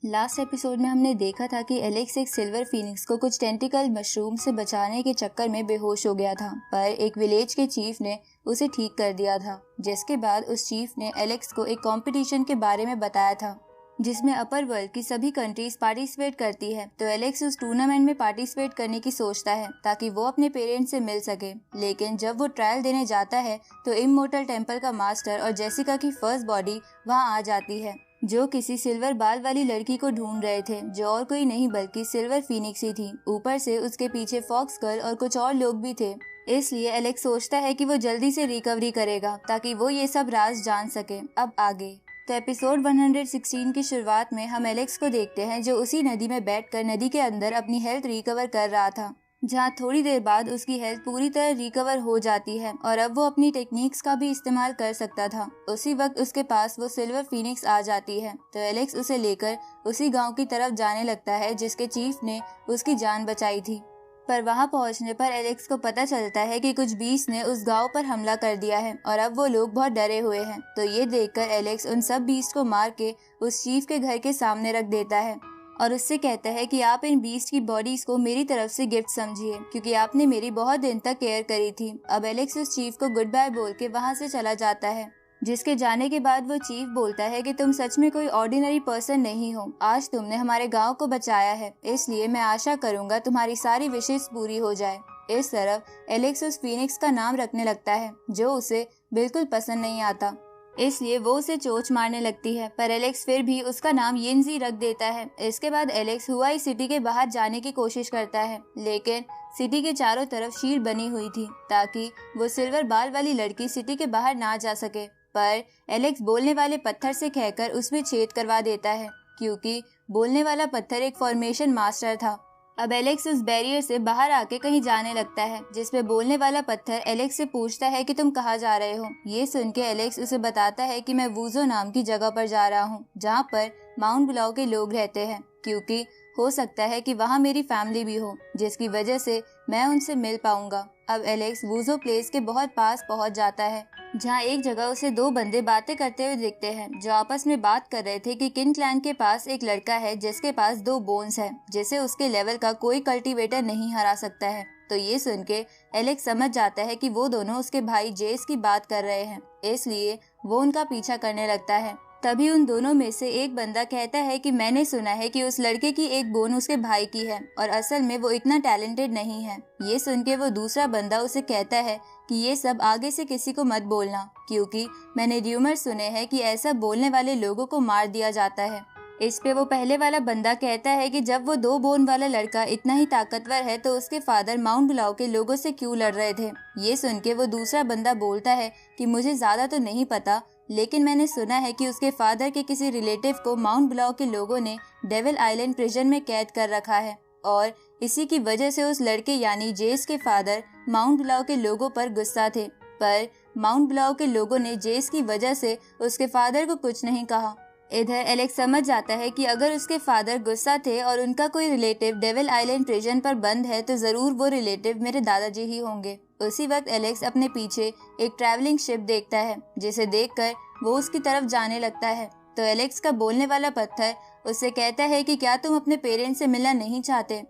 Last episode में हमने देखा था कि एलेक्स एक सिल्वर फीनिक्स को कुछ टेंटिकल मशरूम से बचाने के चक्कर में बेहोश हो गया था, पर एक विलेज के चीफ ने उसे ठीक कर दिया था। जिसके बाद उस चीफ ने एलेक्स को एक कंपटीशन के बारे में बताया था जिसमें अपर वर्ल्ड की सभी कंट्रीज पार्टिसिपेट करती है। तो एलेक्स उस टूर्नामेंट में पार्टिसिपेट करने की सोचता है ताकि वो अपने पेरेंट्स से मिल सके। लेकिन जब वो ट्रायल देने जाता है तो इमोर्टल टेम्पल का मास्टर और जेसिका की फर्स्ट बॉडी वहाँ आ जाती है, जो किसी सिल्वर बाल वाली लड़की को ढूंढ रहे थे, जो और कोई नहीं बल्कि सिल्वर फीनिक्स ही थी। ऊपर से उसके पीछे फॉक्स गर्ल और कुछ और लोग भी थे। इसलिए एलेक्स सोचता है कि वो जल्दी से रिकवरी करेगा ताकि वो ये सब राज जान सके। अब आगे तो एपिसोड 116 की शुरुआत में हम एलेक्स को देखते हैं जो उसी नदी में बैठकर नदी के अंदर अपनी हेल्थ रिकवर कर रहा था, जहाँ थोड़ी देर बाद उसकी हेल्थ पूरी तरह रिकवर हो जाती है और अब वो अपनी टेक्निक्स का भी इस्तेमाल कर सकता था। उसी वक्त उसके पास वो सिल्वर फीनिक्स आ जाती है तो एलेक्स उसे लेकर उसी गांव की तरफ जाने लगता है जिसके चीफ ने उसकी जान बचाई थी। पर वहां पहुंचने पर एलेक्स को पता चलता है कि कुछ बीस्ट ने उस गांव पर हमला कर दिया है और अब वो लोग बहुत डरे हुए हैं। तो ये देखकर एलेक्स उन सब बीस्ट को मार के उस चीफ के घर के सामने रख देता है और उससे कहता है कि आप इन बीस्ट की बॉडीज को मेरी तरफ से गिफ्ट समझिए क्योंकि आपने मेरी बहुत दिन तक केयर करी थी। अब एलेक्स उस चीफ को गुड बाय बोल के वहाँ से चला जाता है, जिसके जाने के बाद वो चीफ बोलता है कि तुम सच में कोई ऑर्डिनरी पर्सन नहीं हो। आज तुमने हमारे गांव को बचाया है, इसलिए मैं आशा करूंगा तुम्हारी सारी विशेष पूरी हो जाए। इस तरफ एलेक्स उस फीनिक्स का नाम रखने लगता है जो उसे बिल्कुल पसंद नहीं आता, इसलिए वो उसे चोंच मारने लगती है, पर एलेक्स फिर भी उसका नाम यिनजी रख देता है। इसके बाद एलेक्स हुआई सिटी के बाहर जाने की कोशिश करता है, लेकिन सिटी के चारों तरफ शील्ड बनी हुई थी ताकि वो सिल्वर बाल वाली लड़की सिटी के बाहर ना जा सके। पर एलेक्स बोलने वाले पत्थर से कहकर उसमें छेद करवा देता है क्योंकि बोलने वाला पत्थर एक फॉर्मेशन मास्टर था। अब एलेक्स उस बैरियर से बाहर आके कहीं जाने लगता है, जिसपे बोलने वाला पत्थर एलेक्स से पूछता है कि तुम कहाँ जा रहे हो। ये सुन के एलेक्स उसे बताता है कि मैं वूजो नाम की जगह पर जा रहा हूँ जहाँ पर माउंट ब्लाउ के लोग रहते हैं, क्योंकि हो सकता है कि वहाँ मेरी फैमिली भी हो, जिसकी वजह से मैं उनसे मिल पाऊंगा। अब एलेक्स वूजो प्लेस के बहुत पास पहुँच जाता है जहाँ एक जगह उसे दो बंदे बातें करते हुए दिखते हैं जो आपस में बात कर रहे थे कि किन क्लैन के पास एक लड़का है जिसके पास 2 बोन्स है, जिसे उसके लेवल का कोई कल्टीवेटर नहीं हरा सकता है। तो ये सुन के एलेक्स समझ जाता है कि वो दोनों उसके भाई जेस की बात कर रहे हैं, इसलिए वो उनका पीछा करने लगता है। तभी उन दोनों में से एक बंदा कहता है कि मैंने सुना है कि उस लड़के की एक बोन उसके भाई की है और असल में वो इतना टैलेंटेड नहीं है। ये सुन के वो दूसरा बंदा उसे कहता है कि ये सब आगे से किसी को मत बोलना, क्योंकि मैंने र्यूमर सुने हैं कि ऐसा बोलने वाले लोगों को मार दिया जाता है। इस पे वो पहले वाला बंदा कहता है कि जब वो 2 बोन वाला लड़का इतना ही ताकतवर है तो उसके फादर माउंट ब्लाउ के लोगों से क्यों लड़ रहे थे। ये सुन के वो दूसरा बंदा बोलता है कि मुझे ज्यादा तो नहीं पता, लेकिन मैंने सुना है कि उसके फादर के किसी रिलेटिव को माउंट ब्लाउ के लोगों ने डेविल आइलैंड प्रिजन में कैद कर रखा है और इसी की वजह से उस लड़के यानी जेस के फादर माउंट ब्लाउ के लोगों पर गुस्सा थे। पर माउंट ब्लाउ के लोगों ने जेस की वजह से उसके फादर को कुछ नहीं कहा। इधर एलेक्स समझ जाता है कि अगर उसके फादर गुस्सा थे और उनका कोई रिलेटिव डेविल आइलैंड प्रिजन पर बंद है तो जरूर वो रिलेटिव मेरे दादाजी ही होंगे। उसी वक्त एलेक्स अपने पीछे एक ट्रैवलिंग शिप देखता है, जिसे देखकर वो उसकी तरफ जाने लगता है। तो एलेक्स का बोलने वाला पत्थर उससे कहता है कि क्या तुम अपने पेरेंट्स से मिलना नहीं चाहते।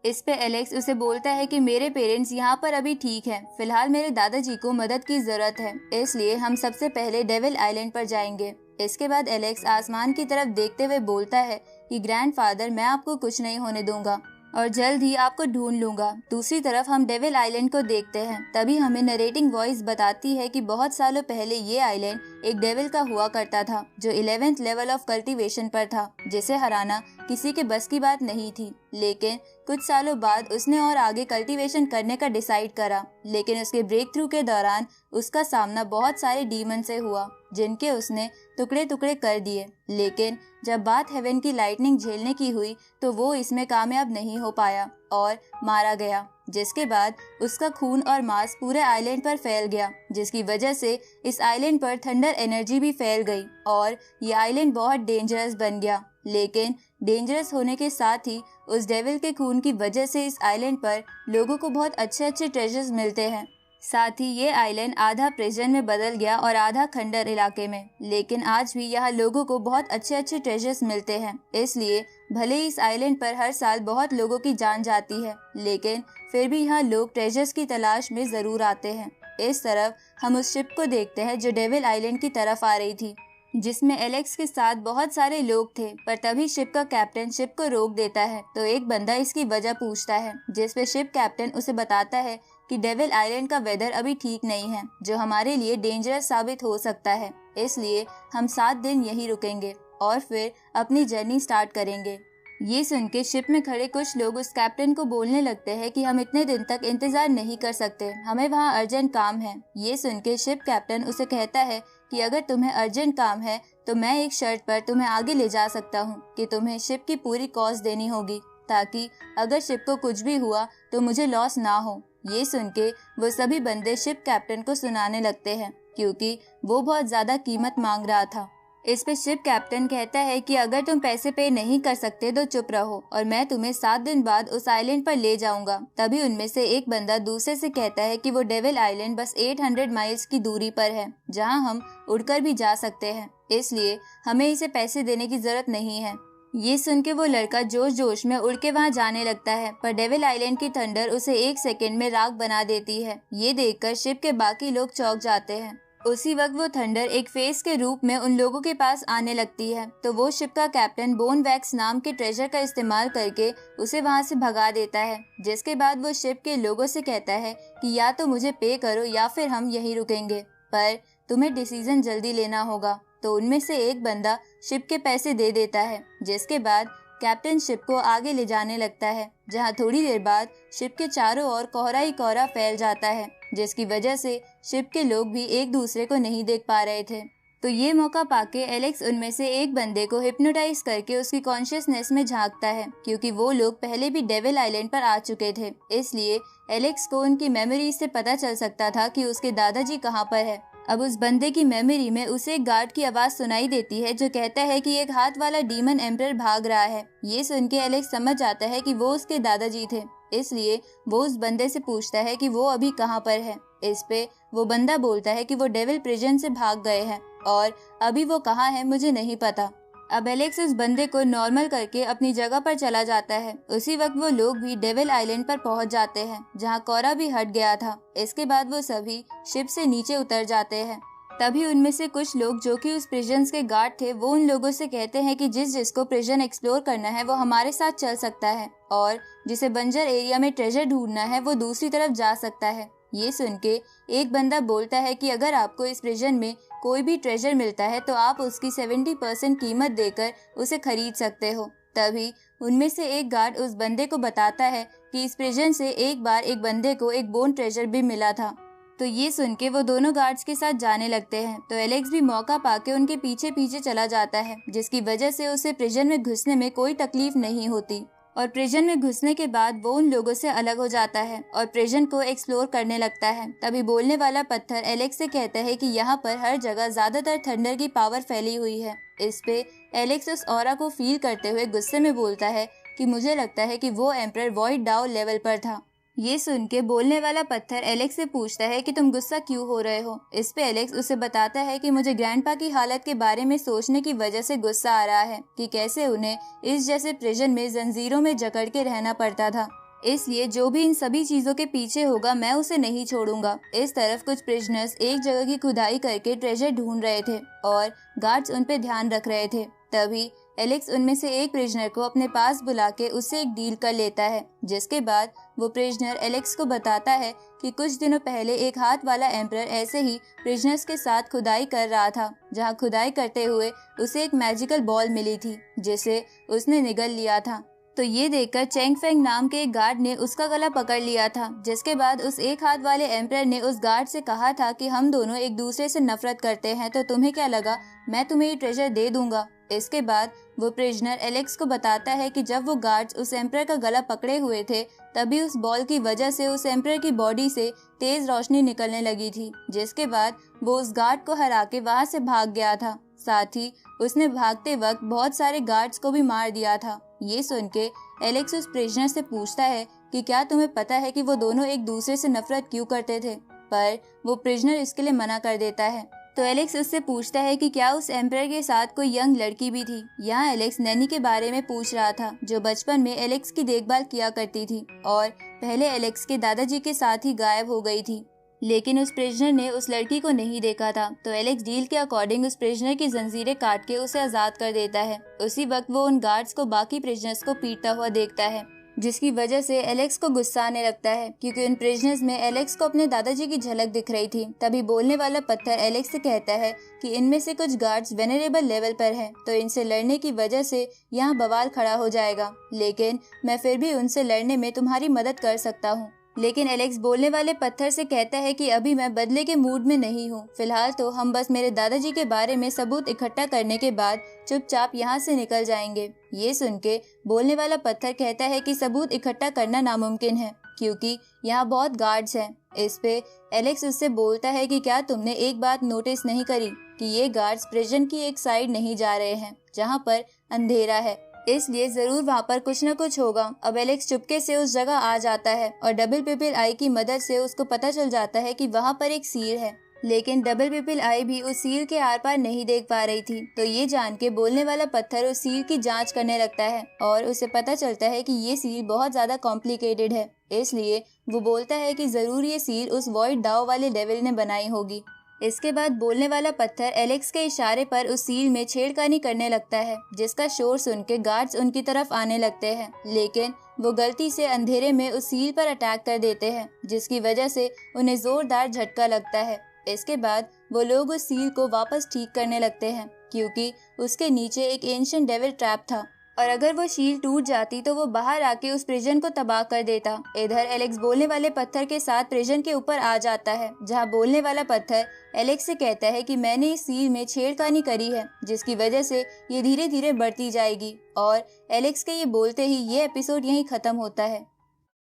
इस पे एलेक्स उसे बोलता है कि मेरे पेरेंट्स यहाँ पर अभी ठीक हैं, फिलहाल मेरे दादाजी को मदद की जरूरत है, इसलिए हम सबसे पहले डेविल आइलैंड पर जाएंगे। इसके बाद एलेक्स आसमान की तरफ देखते हुए बोलता है कि ग्रैंडफादर मैं आपको कुछ नहीं होने दूंगा और जल्द ही आपको ढूंढ लूंगा। दूसरी तरफ हम डेविल आइलैंड को देखते हैं, तभी हमें नरेटिंग वॉइस बताती है कि बहुत सालों पहले ये आइलैंड एक डेविल का हुआ करता था जो 11th लेवल ऑफ कल्टीवेशन पर था, जिसे हराना किसी के बस की बात नहीं थी। लेकिन कुछ सालों बाद उसने और आगे कल्टीवेशन करने का डिसाइड करा, लेकिन उसके ब्रेक थ्रू के दौरान उसका सामना बहुत सारे डीमन से हुआ जिनके उसने टुकड़े टुकड़े कर दिए। लेकिन जब बात हेवन की लाइटनिंग झेलने की हुई तो वो इसमें कामयाब नहीं हो पाया और मारा गया, जिसके बाद उसका खून और मांस पूरे आइलैंड पर फैल गया, जिसकी वजह से इस आइलैंड पर थंडर एनर्जी भी फैल गई और ये आइलैंड बहुत डेंजरस बन गया। लेकिन डेंजरस होने के साथ ही उस डेविल के खून की वजह से इस आइलैंड पर लोगों को बहुत अच्छे अच्छे ट्रेजर्स मिलते हैं। साथ ही ये आइलैंड आधा प्रिजन में बदल गया और आधा खंडर इलाके में। लेकिन आज भी यहाँ लोगों को बहुत अच्छे अच्छे ट्रेजर्स मिलते हैं, इसलिए भले ही इस आइलैंड पर हर साल बहुत लोगों की जान जाती है, लेकिन फिर भी यहाँ लोग ट्रेजर्स की तलाश में जरूर आते हैं। इस तरफ हम उस शिप को देखते हैं जो डेविल आइलैंड की तरफ आ रही थी, जिसमें एलेक्स के साथ बहुत सारे लोग थे। पर तभी शिप का कैप्टन शिप को रोक देता है, तो एक बंदा इसकी वजह पूछता है, जिसपे शिप कैप्टन उसे बताता है कि डेविल आइलैंड का वेदर अभी ठीक नहीं है, जो हमारे लिए डेंजरस साबित हो सकता है, इसलिए हम 7 दिन यहीं रुकेंगे और फिर अपनी जर्नी स्टार्ट करेंगे। ये सुन के शिप में खड़े कुछ लोग उस कैप्टन को बोलने लगते हैं कि हम इतने दिन तक इंतजार नहीं कर सकते, हमें वहाँ अर्जेंट काम है। ये सुन के शिप कैप्टन उसे कहता है कि अगर तुम्हें अर्जेंट काम है तो मैं एक शर्त पर तुम्हें आगे ले जा सकता हूँ कि तुम्हें शिप की पूरी कॉस्ट देनी होगी, ताकि अगर शिप को कुछ भी हुआ तो मुझे लॉस ना हो। ये सुन के वो सभी बंदे शिप कैप्टन को सुनाने लगते हैं, क्योंकि वो बहुत ज्यादा कीमत मांग रहा था। इस पे शिप कैप्टन कहता है कि अगर तुम पैसे पे नहीं कर सकते तो चुप रहो और मैं तुम्हें 7 दिन बाद उस आइलैंड पर ले जाऊंगा। तभी उनमें से एक बंदा दूसरे से कहता है कि वो डेविल आइलैंड बस 800 माइल्स की दूरी पर है, जहां हम उड़कर भी जा सकते हैं, इसलिए हमें इसे पैसे देने की जरूरत नहीं है। ये सुन के वो लड़का जोश जोश में उड़ के वहाँ जाने लगता है, पर डेविल आइलैंड की थंडर उसे 1 सेकेंड में राख बना देती है। ये देखकर शिप के बाकी लोग चौंक जाते हैं। उसी वक्त वो थंडर एक फेस के रूप में उन लोगों के पास आने लगती है, तो वो शिप का कैप्टन बोन वैक्स नाम के ट्रेजर का इस्तेमाल करके उसे वहाँ से भगा देता है। जिसके बाद वो शिप के लोगों से कहता है कि या तो मुझे पे करो या फिर हम यहीं रुकेंगे, पर तुम्हें डिसीजन जल्दी लेना होगा। तो उनमें से एक बंदा शिप के पैसे दे देता है, जिसके बाद कैप्टन शिप को आगे ले जाने लगता है, जहां थोड़ी देर बाद शिप के चारों ओर कोहरा ही कोहरा फैल जाता है, जिसकी वजह से शिप के लोग भी एक दूसरे को नहीं देख पा रहे थे। तो ये मौका पाके एलेक्स उनमें से एक बंदे को हिप्नोटाइज करके उसकी कॉन्शियसनेस में झांकता है, क्योंकि वो लोग पहले भी डेविल आइलैंड पर आ चुके थे, इसलिए एलेक्स को उनकी मेमोरी से पता चल सकता था कि उसके दादाजी कहाँ पर है। अब उस बंदे की मेमोरी में उसे एक गार्ड की आवाज सुनाई देती है, जो कहता है कि एक हाथ वाला डीमन एम्परर भाग रहा है। ये सुन के एलेक्स समझ जाता है कि वो उसके दादाजी थे, इसलिए वो उस बंदे से पूछता है कि वो अभी कहाँ पर है। इस पे वो बंदा बोलता है कि वो डेविल प्रिजन से भाग गए हैं और अभी वो कहाँ है मुझे नहीं पता। अब एलेक्स उस बंदे को नॉर्मल करके अपनी जगह पर चला जाता है। उसी वक्त वो लोग भी डेविल आइलैंड पर पहुंच जाते हैं, जहां कोरा भी हट गया था। इसके बाद वो सभी शिप से नीचे उतर जाते हैं। तभी उनमें से कुछ लोग जो कि उस प्रिजन के गार्ड थे, वो उन लोगों से कहते हैं कि जिसको प्रिजन एक्सप्लोर करना है वो हमारे साथ चल सकता है, और जिसे बंजर एरिया में ट्रेजर ढूंढना है वो दूसरी तरफ जा सकता है। ये सुन के एक बंदा बोलता है कि अगर आपको इस प्रिजन में कोई भी ट्रेजर मिलता है तो आप उसकी 70% कीमत देकर उसे खरीद सकते हो। तभी उनमें से एक गार्ड उस बंदे को बताता है कि इस प्रिजन से एक बार एक बंदे को एक बोन ट्रेजर भी मिला था। तो ये सुन के वो दोनों गार्ड्स के साथ जाने लगते हैं, तो एलेक्स भी मौका पाके उनके पीछे पीछे चला जाता है, जिसकी वजह से उसे प्रिजन में घुसने में कोई तकलीफ नहीं होती। और प्रिजन में घुसने के बाद वो उन लोगों से अलग हो जाता है और प्रिजन को एक्सप्लोर करने लगता है। तभी बोलने वाला पत्थर एलेक्स से कहता है कि यहाँ पर हर जगह ज्यादातर थंडर की पावर फैली हुई है। इस पे एलेक्स उस ऑरा को फील करते हुए गुस्से में बोलता है कि मुझे लगता है कि वो एम्परर वॉइड डाउ लेवल पर था। ये सुन के बोलने वाला पत्थर एलेक्स से पूछता है कि तुम गुस्सा क्यों हो रहे हो। इस पे एलेक्स उसे बताता है कि मुझे ग्रैंडपा की हालत के बारे में सोचने की वजह से गुस्सा आ रहा है कि कैसे उन्हें इस जैसे प्रिजन में जंजीरों में जकड़ के रहना पड़ता था, इसलिए जो भी इन सभी चीजों के पीछे होगा मैं उसे नहीं छोड़ूंगा। इस तरफ कुछ प्रिजनर्स एक जगह की खुदाई करके ट्रेजर ढूंढ रहे थे और गार्ड्स उन पे ध्यान रख रहे थे। तभी एलेक्स उनमें से एक प्रिजनर को अपने पास बुला के उससे एक डील कर लेता है, जिसके बाद वो प्रिजनर एलेक्स को बताता है कि कुछ दिनों पहले एक हाथ वाला एम्परर ऐसे ही प्रिजनर्स के साथ खुदाई कर रहा था, जहां खुदाई करते हुए उसे एक मैजिकल बॉल मिली थी जिसे उसने निगल लिया था। तो ये देखकर चेंग फेंग नाम के एक गार्ड ने उसका गला पकड़ लिया था, जिसके बाद उस एक हाथ वाले एम्परर ने उस गार्ड से कहा था कि हम दोनों एक दूसरे से नफरत करते हैं, तो तुम्हें क्या लगा मैं तुम्हें ये ट्रेजर दे दूंगा। इसके बाद वो प्रिजनर एलेक्स को बताता है कि जब वो गार्ड्स उस एम्परर का गला पकड़े हुए थे, तभी उस बॉल की वजह से उस एम्परर की बॉडी से तेज रोशनी निकलने लगी थी, जिसके बाद वो उस गार्ड को हरा के वहाँ से भाग गया था। साथ ही उसने भागते वक्त बहुत सारे गार्ड्स को भी मार दिया था। ये सुन के एलेक्स उस प्रिजनर से पूछता है कि क्या तुम्हें पता है कि वो दोनों एक दूसरे से नफरत क्यों करते थे। पर वो प्रिजनर इसके लिए मना कर देता है। तो एलेक्स उससे पूछता है कि क्या उस एम्परर के साथ कोई यंग लड़की भी थी। यहाँ एलेक्स नैनी के बारे में पूछ रहा था, जो बचपन में एलेक्स की देखभाल किया करती थी और पहले एलेक्स के दादाजी के साथ ही गायब हो गई थी। लेकिन उस प्रिजनर ने उस लड़की को नहीं देखा था, तो एलेक्स डील के अकॉर्डिंग उस प्रिजनर की जंजीरें काट के उसे आजाद कर देता है। उसी वक्त वो उन गार्ड्स को बाकी प्रिजनर्स को पीटता हुआ देखता है, जिसकी वजह से एलेक्स को गुस्सा आने लगता है, क्योंकि उन प्रिजनर्स में एलेक्स को अपने दादाजी की झलक दिख रही थी। तभी बोलने वाला पत्थर एलेक्स से कहता है कि इनमें से कुछ गार्ड्स वेनरेबल लेवल पर हैं, तो इनसे लड़ने की वजह से यहाँ बवाल खड़ा हो जाएगा, लेकिन मैं फिर भी उनसे लड़ने में तुम्हारी मदद कर सकता हूँ। लेकिन एलेक्स बोलने वाले पत्थर से कहता है कि अभी मैं बदले के मूड में नहीं हूँ, फिलहाल तो हम बस मेरे दादाजी के बारे में सबूत इकट्ठा करने के बाद चुपचाप यहाँ से निकल जाएंगे। ये सुन के बोलने वाला पत्थर कहता है कि सबूत इकट्ठा करना नामुमकिन है, क्योंकि यहाँ बहुत गार्ड्स हैं। इस पे एलेक्स उससे बोलता है कि क्या तुमने एक बात नोटिस नहीं करी कि ये गार्ड्स प्रिजन की एक साइड नहीं जा रहे हैं जहाँ पर अंधेरा है, इसलिए जरूर वहाँ पर कुछ न कुछ होगा। अब एलेक्स चुपके से उस जगह आ जाता है और डबल पिपिल आई की मदद से उसको पता चल जाता है कि वहाँ पर एक सील है, लेकिन डबल पिपिल आई भी उस सील के आर पार नहीं देख पा रही थी। तो ये जान के बोलने वाला पत्थर उस सील की जांच करने लगता है और उसे पता चलता है कि ये सील बहुत ज्यादा कॉम्प्लिकेटेड है, इसलिए वो बोलता है कि जरूर ये सील उस वॉइड डाओ वाले डेविल ने बनाई होगी। इसके बाद बोलने वाला पत्थर एलेक्स के इशारे पर उस सील में छेड़खानी करने लगता है, जिसका शोर सुन के गार्ड्स उनकी तरफ आने लगते हैं, लेकिन वो गलती से अंधेरे में उस सील पर अटैक कर देते हैं, जिसकी वजह से उन्हें जोरदार झटका लगता है। इसके बाद वो लोग उस सील को वापस ठीक करने लगते हैं, क्योंकि उसके नीचे एक एंशिएंट डेविल ट्रैप था और अगर वो शील टूट जाती तो वो बाहर आके उस प्रिजन को तबाह कर देता। इधर एलेक्स बोलने वाले पत्थर के साथ प्रिजन के ऊपर आ जाता है, जहाँ बोलने वाला पत्थर एलेक्स से कहता है कि मैंने इस सील में छेड़खानी करी है, जिसकी वजह से ये धीरे धीरे बढ़ती जाएगी। और एलेक्स के ये बोलते ही ये एपिसोड यहीं खत्म होता है।